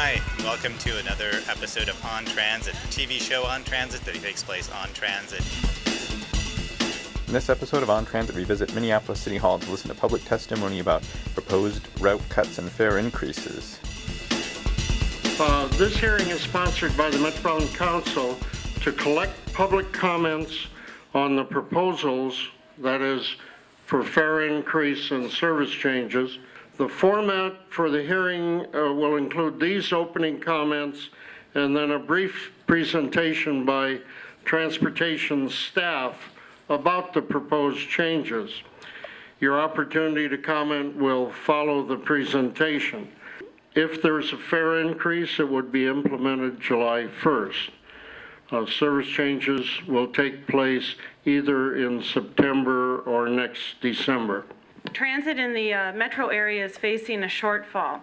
Hi, and welcome to another episode of On Transit, the TV show On Transit that takes place on transit. In this episode of On Transit, we visit Minneapolis City Hall to listen to public testimony about proposed route cuts and fare increases. This hearing is sponsored by the Metropolitan Council to collect public comments on the proposals, that is, for fare increase and service changes. The format for the hearing will include these opening comments and then a brief presentation by transportation staff about the proposed changes. Your opportunity to comment will follow the presentation. If there's a fare increase, it would be implemented July 1st. Service changes will take place either in September or next December. Transit in the metro area is facing a shortfall,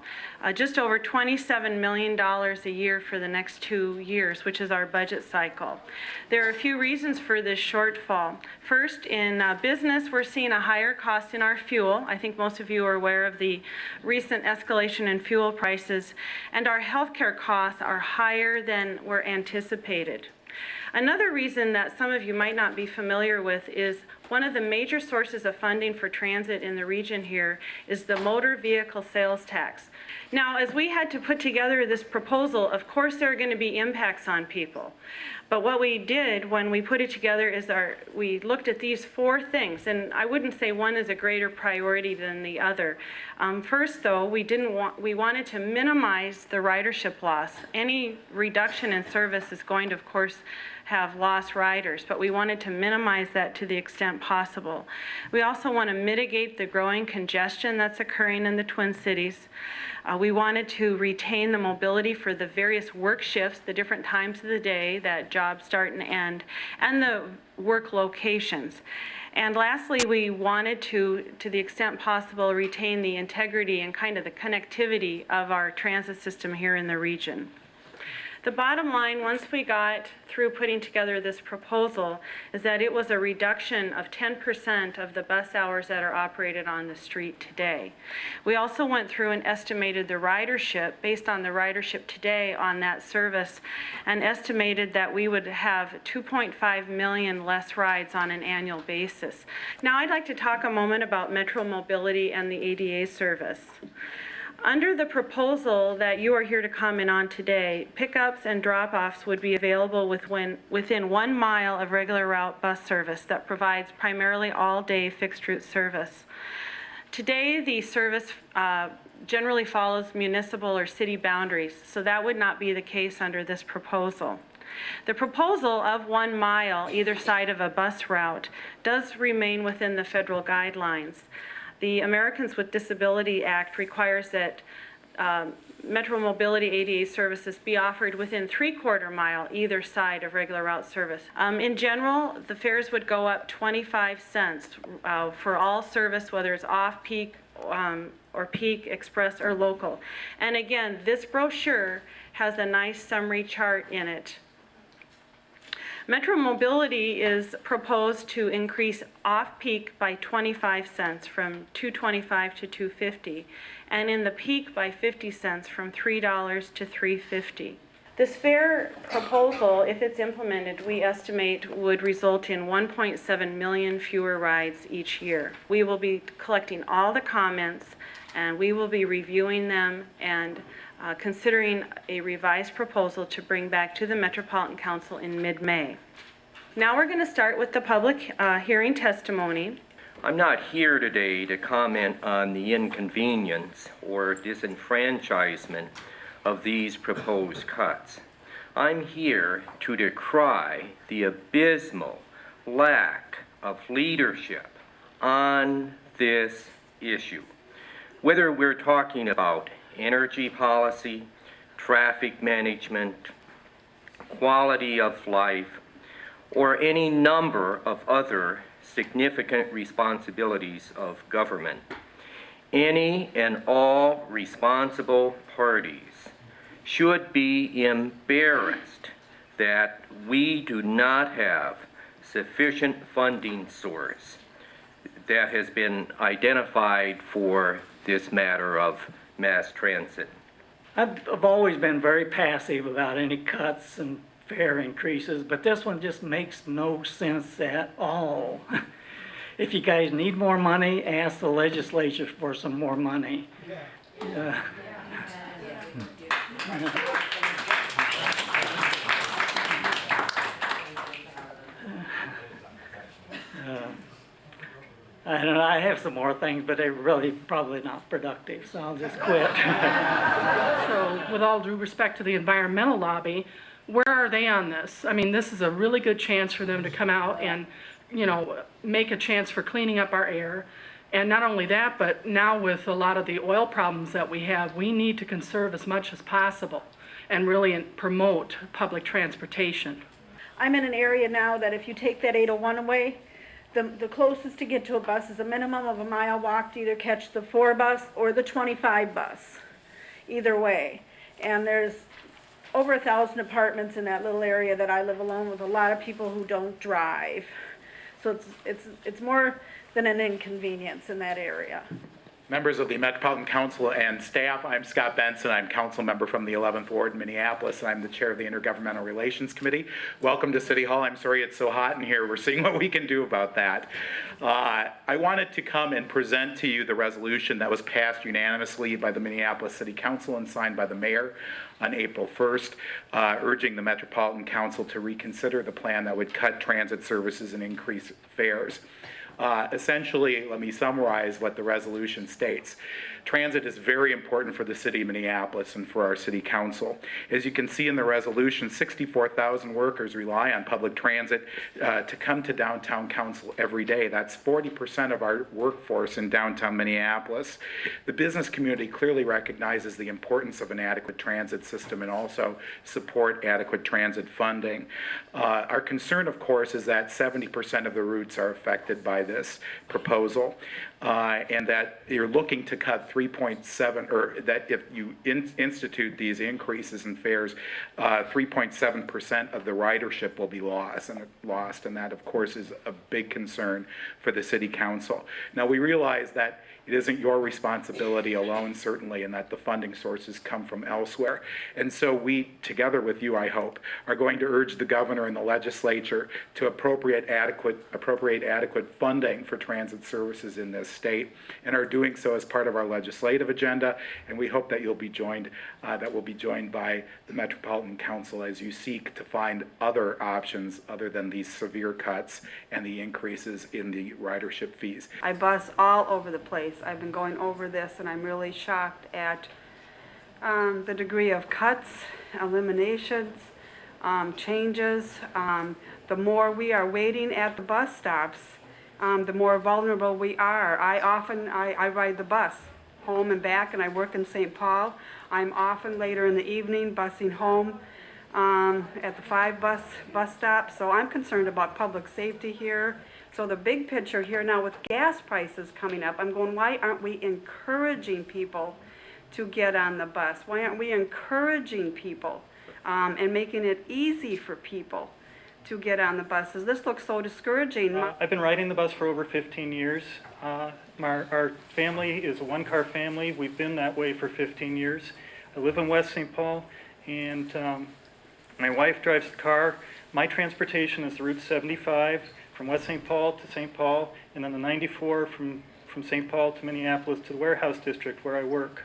just over $27 million a year for the next 2 years, which is our budget cycle. There are a few reasons for this shortfall. First, in business, we're seeing a higher cost in our fuel. I think most of you are aware of the recent escalation in fuel prices, and our healthcare costs are higher than were anticipated. Another reason that some of you might not be familiar with is one of the major sources of funding for transit in the region here is the motor vehicle sales tax. Now, as we had to put together this proposal, of course there are going to be impacts on people. But what we did when we put it together is we looked at these 4 things, and I wouldn't say one is a greater priority than the other. First, though, we wanted to minimize the ridership loss. Any reduction in service is going to, of course, have lost riders, but we wanted to minimize that to the extent possible. We also want to mitigate the growing congestion that's occurring in the Twin Cities. We wanted to retain the mobility for the various work shifts, the different times of the day that jobs start and end, and the work locations. And lastly, we wanted to the extent possible, retain the integrity and kind of the connectivity of our transit system here in the region. The bottom line, once we got through putting together this proposal, is that it was a reduction of 10% of the bus hours that are operated on the street today. We also went through and estimated the ridership based on the ridership today on that service and estimated that we would have 2.5 million less rides on an annual basis. Now I'd like to talk a moment about Metro Mobility and the ADA service. Under the proposal that you are here to comment on today, pickups and drop-offs would be available within 1 mile of regular route bus service that provides primarily all-day fixed-route service. Today, the service generally follows municipal or city boundaries, so that would not be the case under this proposal. The proposal of 1 mile either side of a bus route does remain within the federal guidelines. The Americans with Disability Act requires that Metro Mobility ADA services be offered within 3/4 mile either side of regular route service. In general, the fares would go up 25 cents for all service, whether it's off-peak or peak, express, or local. And again, this brochure has a nice summary chart in it. Metro Mobility is proposed to increase off-peak by 25 cents from $2.25 to $2.50, and in the peak by 50 cents from $3 to $3.50. This fare proposal, if it's implemented, we estimate would result in 1.7 million fewer rides each year. We will be collecting all the comments, and we will be reviewing them and considering a revised proposal to bring back to the Metropolitan Council in mid-May. Now we're going to start with the public hearing testimony. I'm not here today to comment on the inconvenience or disenfranchisement of these proposed cuts. I'm here to decry the abysmal lack of leadership on this issue. Whether we're talking about energy policy, traffic management, quality of life, or any number of other significant responsibilities of government, any and all responsible parties should be embarrassed that we do not have sufficient funding source that has been identified for this matter of mass transit. I've always been very passive about any cuts and fare increases, but this one just makes no sense at all. If you guys need more money, ask the legislature for some more money. I don't know, I have some more things, but they're really probably not productive, so I'll just quit. So, with all due respect to the environmental lobby, where are they on this? I mean, this is a really good chance for them to come out and, make a chance for cleaning up our air. And not only that, but now with a lot of the oil problems that we have, we need to conserve as much as possible and really promote public transportation. I'm in an area now that if you take that 801 away, the closest to get to a bus is a minimum of a mile walk to either catch the 4 bus or the 25 bus, either way. And there's over 1,000 apartments in that little area that I live alone with, a lot of people who don't drive. So it's more than an inconvenience in that area. Members of the Metropolitan Council and staff, I'm Scott Benson. I'm council member from the 11th Ward in Minneapolis, and I'm the chair of the Intergovernmental Relations Committee. Welcome to City Hall. I'm sorry it's so hot in here. We're seeing what we can do about that. I wanted to come and present to you the resolution that was passed unanimously by the Minneapolis City Council and signed by the mayor on April 1st, urging the Metropolitan Council to reconsider the plan that would cut transit services and increase fares. Essentially, let me summarize what the resolution states. Transit is very important for the city of Minneapolis and for our city council. As you can see in the resolution, 64,000 workers rely on public transit to come to downtown council every day. That's 40% of our workforce in downtown Minneapolis. The business community clearly recognizes the importance of an adequate transit system and also support adequate transit funding. Our concern, of course, is that 70% of the routes are affected by this proposal, and that you're looking to cut 3.7, or that if you institute these increases in fares, 3.7% of the ridership will be lost, and that, of course, is a big concern for the city council. Now, we realize that it isn't your responsibility alone, certainly, and that the funding sources come from elsewhere. And so we, together with you, I hope, are going to urge the governor and the legislature to appropriate adequate funding for transit services in this state, and are doing so as part of our legislative agenda. And we hope that we'll be joined by the Metropolitan Council as you seek to find other options other than these severe cuts and the increases in the ridership fees. I bus all over the place. I've been going over this, and I'm really shocked at the degree of cuts, eliminations, changes. The more we are waiting at the bus stops, the more vulnerable we are. I ride the bus home and back, and I work in St. Paul. I'm often later in the evening busing home at the 5 bus stop. So I'm concerned about public safety here. So the big picture here now with gas prices coming up, I'm going, why aren't we encouraging people to get on the bus? Why aren't we encouraging people and making it easy for people to get on the buses? This looks so discouraging. I've been riding the bus for over 15 years. Our family is a one-car family. We've been that way for 15 years. I live in West St. Paul, and my wife drives the car. My transportation is the Route 75 from West St. Paul to St. Paul, and then the 94 from St. Paul to Minneapolis to the warehouse district where I work.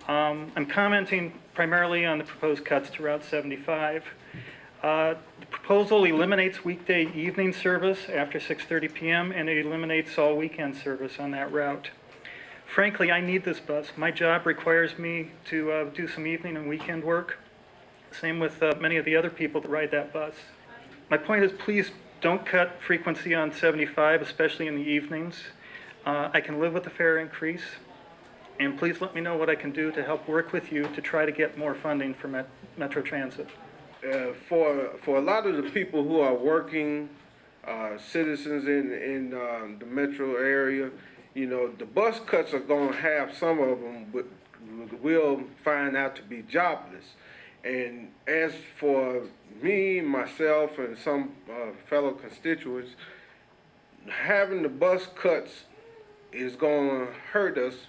I'm commenting primarily on the proposed cuts to Route 75. The proposal eliminates weekday evening service after 6:30 p.m. and it eliminates all weekend service on that route. Frankly, I need this bus. My job requires me to do some evening and weekend work. Same with many of the other people that ride that bus. My point is, please don't cut frequency on 75, especially in the evenings. I can live with the fare increase. And please let me know what I can do to help work with you to try to get more funding for Metro Transit. For a lot of the people who are working citizens in the metro area, the bus cuts are going to have some of them, but will find out to be jobless. And as for me, myself, and some fellow constituents, having the bus cuts is going to hurt us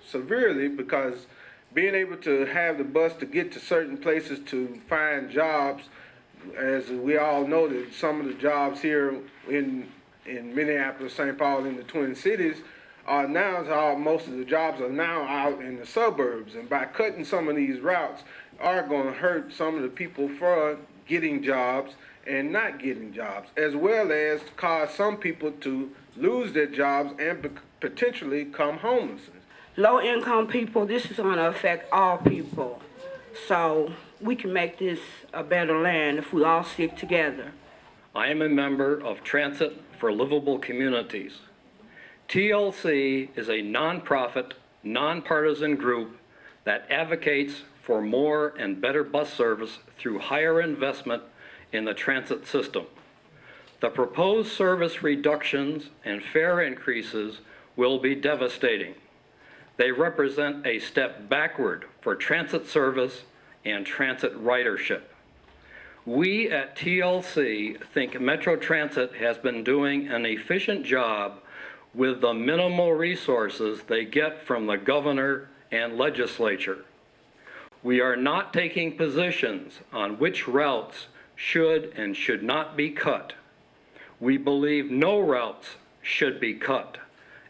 severely because being able to have the bus to get to certain places to find jobs, as we all know that some of the jobs here in Minneapolis, St. Paul, in the Twin Cities, are now, most of the jobs are now out in the suburbs. And by cutting some of these routes are going to hurt some of the people for getting jobs and not getting jobs, as well as cause some people to lose their jobs and potentially become homeless. Low-income people, this is going to affect all people. So we can make this a better land if we all stick together. I am a member of Transit for Livable Communities. TLC is a nonprofit, nonpartisan group that advocates for more and better bus service through higher investment in the transit system. The proposed service reductions and fare increases will be devastating. They represent a step backward for transit service and transit ridership. We at TLC think Metro Transit has been doing an efficient job with the minimal resources they get from the governor and legislature. We are not taking positions on which routes should and should not be cut. We believe no routes should be cut,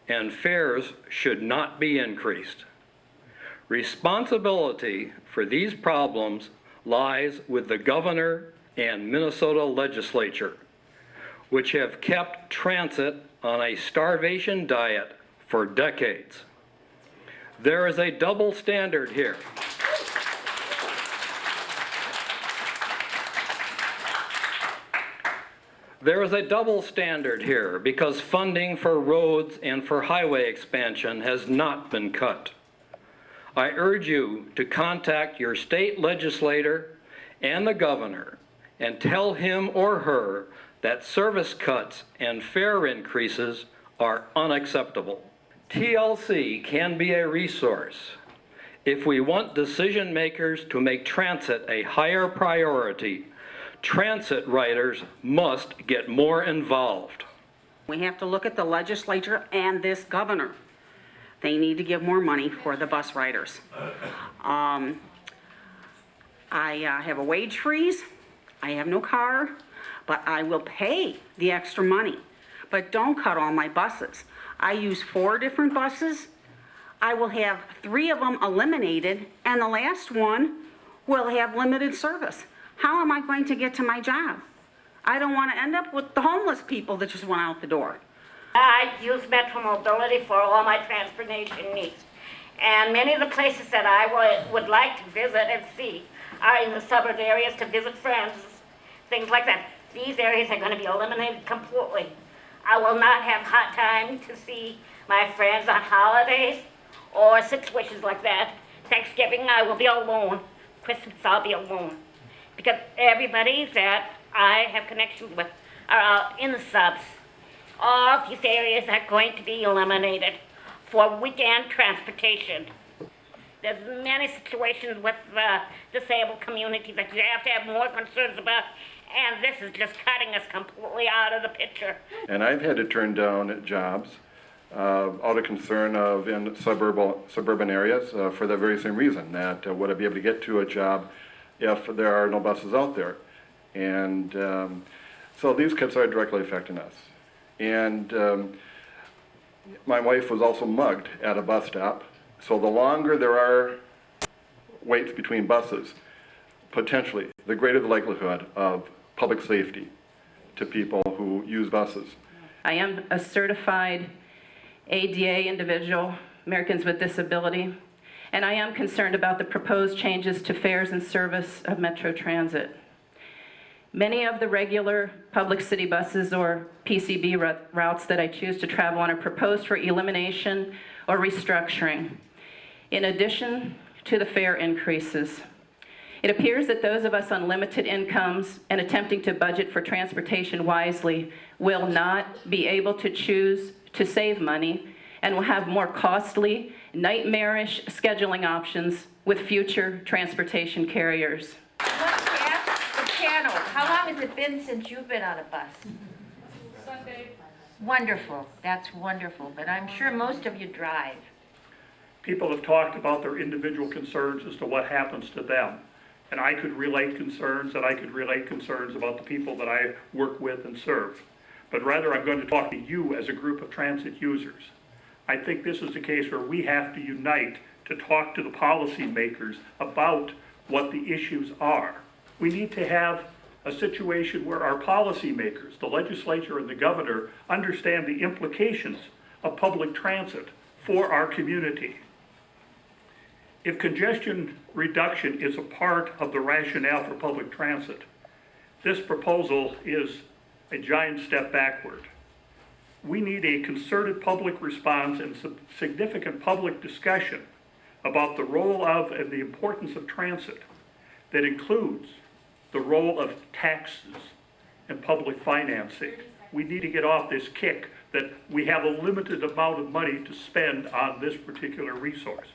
and fares should not be increased. Responsibility for these problems lies with the governor and Minnesota legislature, which have kept transit on a starvation diet for decades. There is a double standard here. There is a double standard here because funding for roads and for highway expansion has not been cut. I urge you to contact your state legislator and the governor and tell him or her that service cuts and fare increases are unacceptable. TLC can be a resource. If we want decision makers to make transit a higher priority, transit riders must get more involved. We have to look at the legislature and this governor. They need to give more money for the bus riders. I have a wage freeze. I have no car, but I will pay the extra money. But don't cut all my buses. I use 4 different buses. I will have 3 of them eliminated, and the last one will have limited service. How am I going to get to my job? I don't want to end up with the homeless people that just went out the door. I use Metro Mobility for all my transportation needs. And many of the places that I would like to visit and see are in the suburb areas to visit friends, things like that. These areas are going to be eliminated completely. I will not have hot time to see my friends on holidays or situations like that. Thanksgiving, I will be alone. Christmas, I'll be alone. Because everybody that I have connections with are out in the subs. All of these areas are going to be eliminated for weekend transportation. There's many situations with the disabled community that you have to have more concerns about, and this is just cutting us completely out of the picture. And I've had to turn down jobs out of concern of in suburban areas for that very same reason, that would I be able to get to a job if there are no buses out there. And so these cuts are directly affecting us. And my wife was also mugged at a bus stop. So the longer there are waits between buses, potentially, the greater the likelihood of public safety to people who use buses. I am a certified ADA individual, Americans with Disability, and I am concerned about the proposed changes to fares and service of Metro Transit. Many of the regular public city buses or PCB routes that I choose to travel on are proposed for elimination or restructuring, in addition to the fare increases. It appears that those of us on limited incomes and attempting to budget for transportation wisely will not be able to choose to save money and will have more costly, nightmarish scheduling options with future transportation carriers. How long has it been since you've been on a bus? Sunday. Wonderful. That's wonderful. But I'm sure most of you drive. People have talked about their individual concerns as to what happens to them. And I could relate concerns, and I could relate concerns about the people that I work with and serve. But rather, I'm going to talk to you as a group of transit users. I think this is a case where we have to unite to talk to the policymakers about what the issues are. We need to have a situation where our policymakers, the legislature and the governor, understand the implications of public transit for our community. If congestion reduction is a part of the rationale for public transit, this proposal is a giant step backward. We need a concerted public response and significant public discussion about the role of and the importance of transit that includes the role of taxes and public financing. We need to get off this kick that we have a limited amount of money to spend on this particular resource.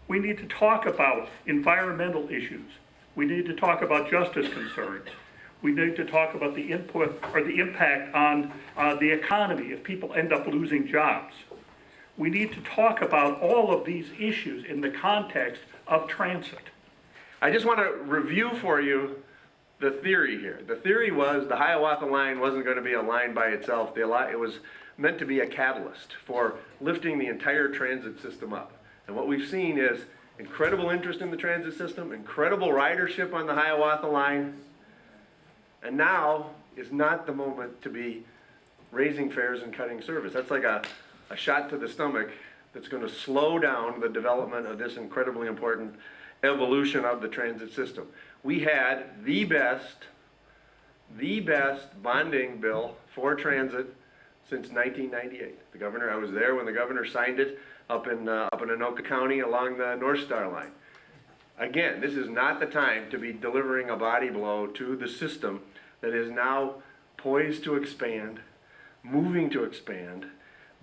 We need to talk about environmental issues. We need to talk about justice concerns. We need to talk about the input or the impact on the economy if people end up losing jobs. We need to talk about all of these issues in the context of transit. I just want to review for you the theory here. The theory was the Hiawatha line wasn't going to be a line by itself. It was meant to be a catalyst for lifting the entire transit system up. And what we've seen is incredible interest in the transit system, incredible ridership on the Hiawatha line, and now is not the moment to be raising fares and cutting service. That's like a shot to the stomach that's going to slow down the development of this incredibly important evolution of the transit system. We had the best bonding bill for transit since 1998. The governor, I was there when the governor signed it up in Anoka County along the North Star line. Again, this is not the time to be delivering a body blow to the system that is now poised to expand, moving to expand,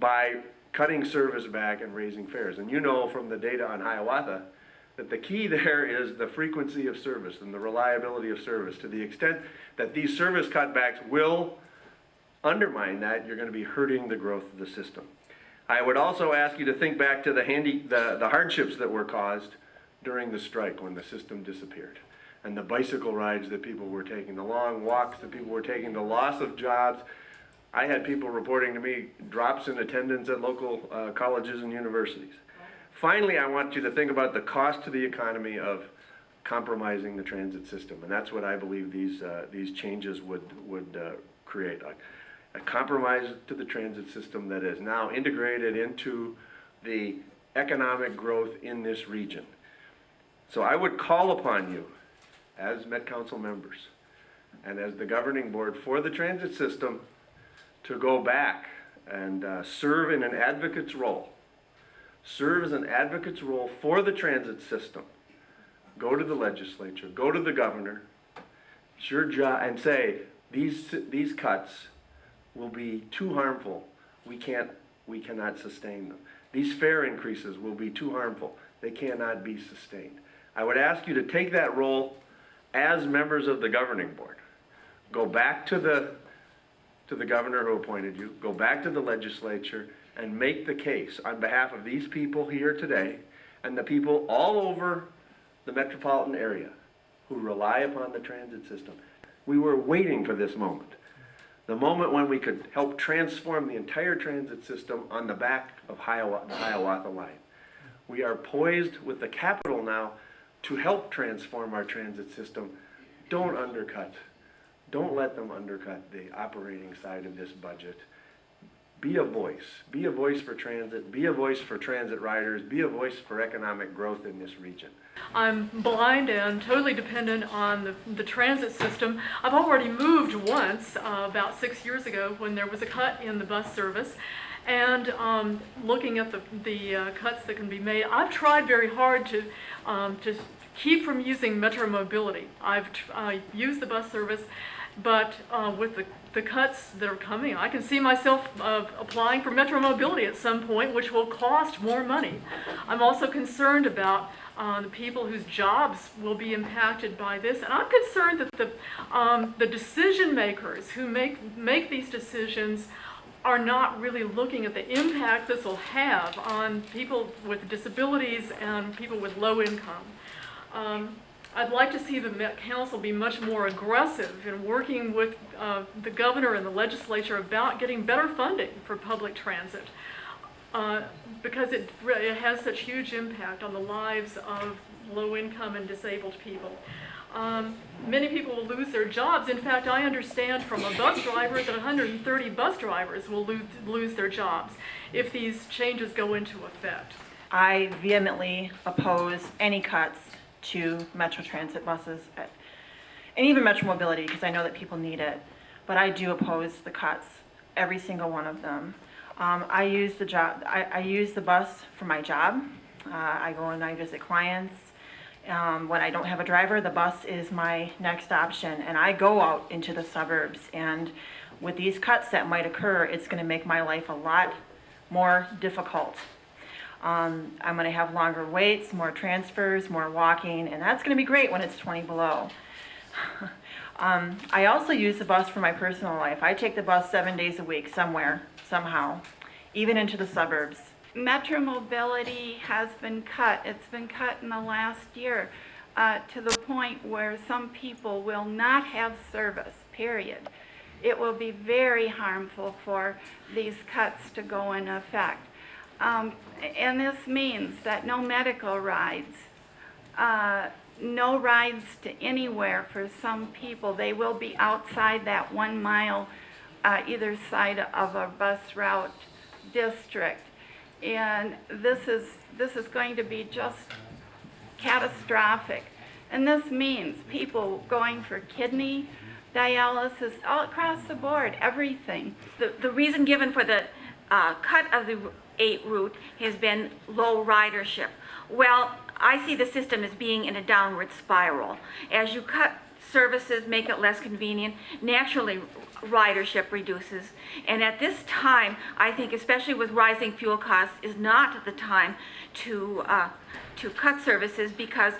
by cutting service back and raising fares. And you know from the data on Hiawatha that the key there is the frequency of service and the reliability of service. To the extent that these service cutbacks will undermine that, you're going to be hurting the growth of the system. I would also ask you to think back to the hardships that were caused during the strike when the system disappeared, and the bicycle rides that people were taking, the long walks that people were taking, the loss of jobs. I had people reporting to me drops in attendance at local colleges and universities. Finally, I want you to think about the cost to the economy of compromising the transit system, and that's what I believe these changes would create. A compromise to the transit system that is now integrated into the economic growth in this region. So I would call upon you as Met Council members and as the governing board for the transit system to go back and serve in an advocate's role. Serve as an advocate's role for the transit system. Go to the legislature, go to the governor, it's your job, and say, these cuts will be too harmful. We cannot sustain them. These fare increases will be too harmful. They cannot be sustained. I would ask you to take that role as members of the governing board. Go back to the governor who appointed you, go back to the legislature, and make the case on behalf of these people here today and the people all over the metropolitan area who rely upon the transit system. We were waiting for this moment. The moment when we could help transform the entire transit system on the back of the Hiawatha line. We are poised with the capital now to help transform our transit system. Don't undercut. Don't let them undercut the operating side of this budget. Be a voice. Be a voice for transit. Be a voice for transit riders. Be a voice for economic growth in this region. I'm blind and totally dependent on the transit system. I've already moved once, about 6 years ago, when there was a cut in the bus service. And looking at the cuts that can be made, I've tried very hard to keep from using Metro Mobility. I've used the bus service, but with the cuts that are coming, I can see myself applying for Metro Mobility at some point, which will cost more money. I'm also concerned about the people whose jobs will be impacted by this, and I'm concerned that the decision makers who make these decisions are not really looking at the impact this will have on people with disabilities and people with low income. I'd like to see the Met Council be much more aggressive in working with the governor and the legislature about getting better funding for public transit, because it has such huge impact on the lives of low income and disabled people. Many people will lose their jobs. In fact, I understand from a bus driver that 130 bus drivers will lose their jobs if these changes go into effect. I vehemently oppose any cuts to Metro Transit buses and even Metro Mobility, because I know that people need it. But I do oppose the cuts, every single one of them. I use the bus for my job. I go and I visit clients. When I don't have a driver, the bus is my next option, and I go out into the suburbs, and with these cuts that might occur, it's going to make my life a lot more difficult. I'm going to have longer waits, more transfers, more walking, and that's going to be great when it's 20 below. I also use the bus for my personal life. I take the bus 7 days a week somewhere, somehow, even into the suburbs. Metro Mobility has been cut. It's been cut in the last year to the point where some people will not have service, period. It will be very harmful for these cuts to go in effect. And this means that no medical rides, no rides to anywhere for some people. They will be outside that 1 mile either side of a bus route district. And this is going to be just catastrophic. And this means people going for kidney dialysis all across the board, everything. The reason given for the cut of the 8 route has been low ridership. Well, I see the system as being in a downward spiral. As you cut services, make it less convenient, naturally ridership reduces. And at this time, I think, especially with rising fuel costs, is not the time to cut services, because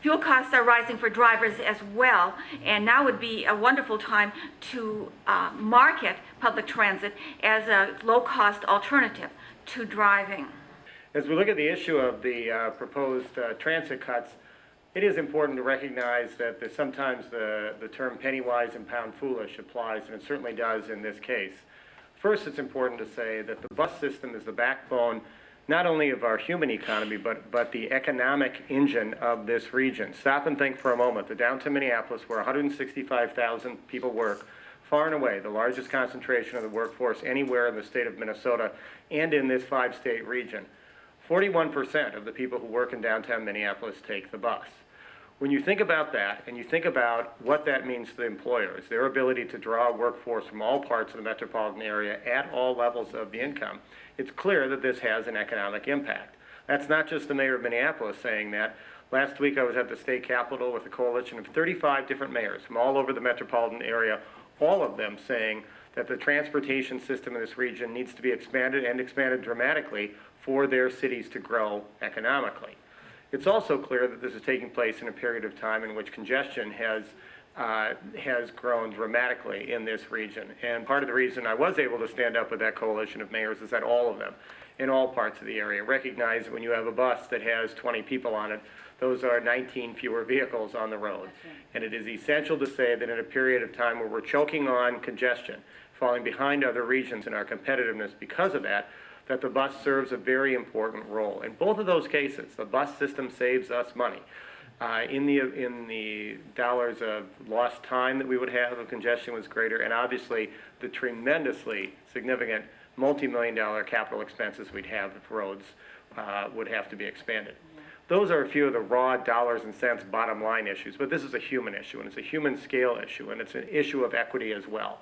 fuel costs are rising for drivers as well. And now would be a wonderful time to market public transit as a low-cost alternative to driving. As we look at the issue of the proposed transit cuts, it is important to recognize that sometimes the term penny wise and pound foolish applies, and it certainly does in this case. First, it's important to say that the bus system is the backbone not only of our human economy, but the economic engine of this region. Stop and think for a moment. The downtown Minneapolis, where 165,000 people work, far and away the largest concentration of the workforce anywhere in the state of Minnesota and in this 5-state region. 41% of the people who work in downtown Minneapolis take the bus. When you think about that, and you think about what that means to the employers, their ability to draw a workforce from all parts of the metropolitan area at all levels of the income, it's clear that this has an economic impact. That's not just the mayor of Minneapolis saying that. Last week I was at the state capitol with a coalition of 35 different mayors from all over the metropolitan area, all of them saying that the transportation system in this region needs to be expanded, and expanded dramatically, for their cities to grow economically. It's also clear that this is taking place in a period of time in which congestion has grown dramatically in this region. And part of the reason I was able to stand up with that coalition of mayors is that all of them, in all parts of the area, recognize that when you have a bus that has 20 people on it, those are 19 fewer vehicles on the road. And it is essential to say that in a period of time where we're choking on congestion, falling behind other regions in our competitiveness because of that, that the bus serves a very important role. In both of those cases, the bus system saves us money. In the dollars of lost time that we would have if congestion was greater, and obviously the tremendously significant multi-million-dollar capital expenses we'd have if roads would have to be expanded. Those are a few of the raw dollars and cents bottom line issues, but this is a human issue, and it's a human scale issue, and it's an issue of equity as well.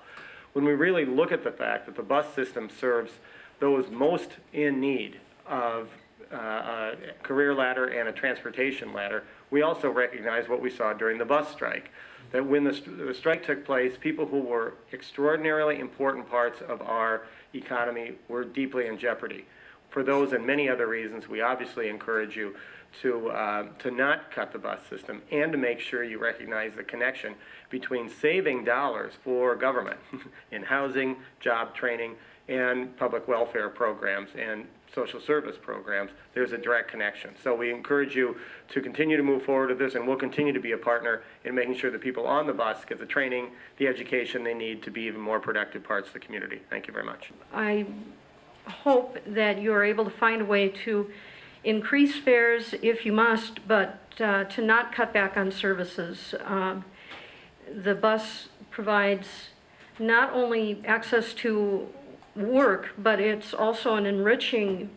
When we really look at the fact that the bus system serves those most in need of a career ladder and a transportation ladder, we also recognize what we saw during the bus strike, that when the strike took place, people who were extraordinarily important parts of our economy were deeply in jeopardy. For those and many other reasons, we obviously encourage you to not cut the bus system, and to make sure you recognize the connection between saving dollars for government in housing, job training, and public welfare programs and social service programs, there's a direct connection. So we encourage you to continue to move forward with this, and we'll continue to be a partner in making sure that people on the bus get the training, the education they need to be even more productive parts of the community. Thank you very much. I hope that you're able to find a way to increase fares if you must, but to not cut back on services. The bus provides not only access to work, but it's also an enriching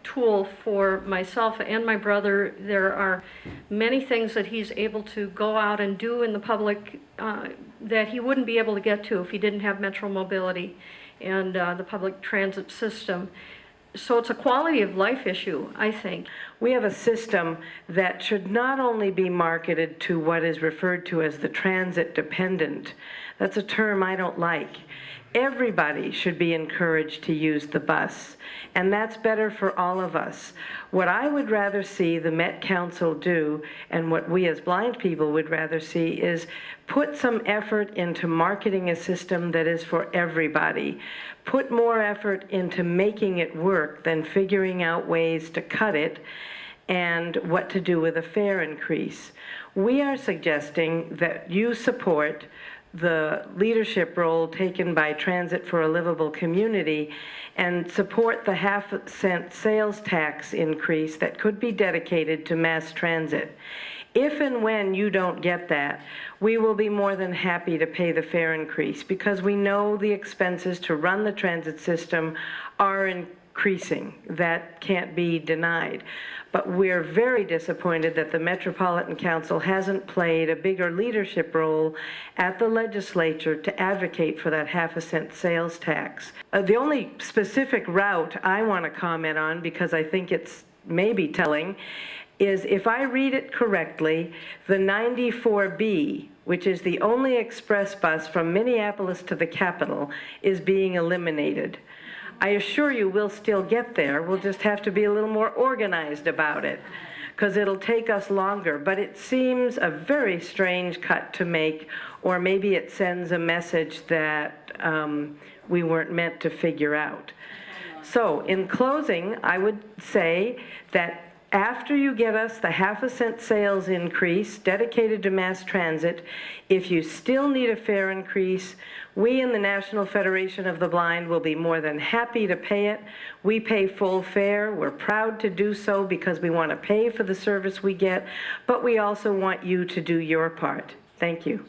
tool for myself and my brother. There are many things that he's able to go out and do in the public that he wouldn't be able to get to if he didn't have Metro Mobility and the public transit system. So it's a quality of life issue, I think. We have a system that should not only be marketed to what is referred to as the transit dependent. That's a term I don't like. Everybody should be encouraged to use the bus, and that's better for all of us. What I would rather see the Met Council do, and what we as blind people would rather see, is put some effort into marketing a system that is for everybody. Put more effort into making it work than figuring out ways to cut it and what to do with a fare increase. We are suggesting that you support the leadership role taken by Transit for a Livable Community and support the half-cent sales tax increase that could be dedicated to mass transit. If and when you don't get that, we will be more than happy to pay the fare increase because we know the expenses to run the transit system are increasing. That can't be denied. But we're very disappointed that the Metropolitan Council hasn't played a bigger leadership role at the legislature to advocate for that half-a-cent sales tax. The only specific route I want to comment on, because I think it's maybe telling, is if I read it correctly, the 94B, which is the only express bus from Minneapolis to the capital, is being eliminated. I assure you we'll still get there. We'll just have to be a little more organized about it because it'll take us longer. But it seems a very strange cut to make, or maybe it sends a message that we weren't meant to figure out. So in closing, I would say that after you get us the half-a-cent sales increase dedicated to mass transit, if you still need a fare increase, we in the National Federation of the Blind will be more than happy to pay it. We pay full fare. We're proud to do so because we want to pay for the service we get, but we also want you to do your part. Thank you.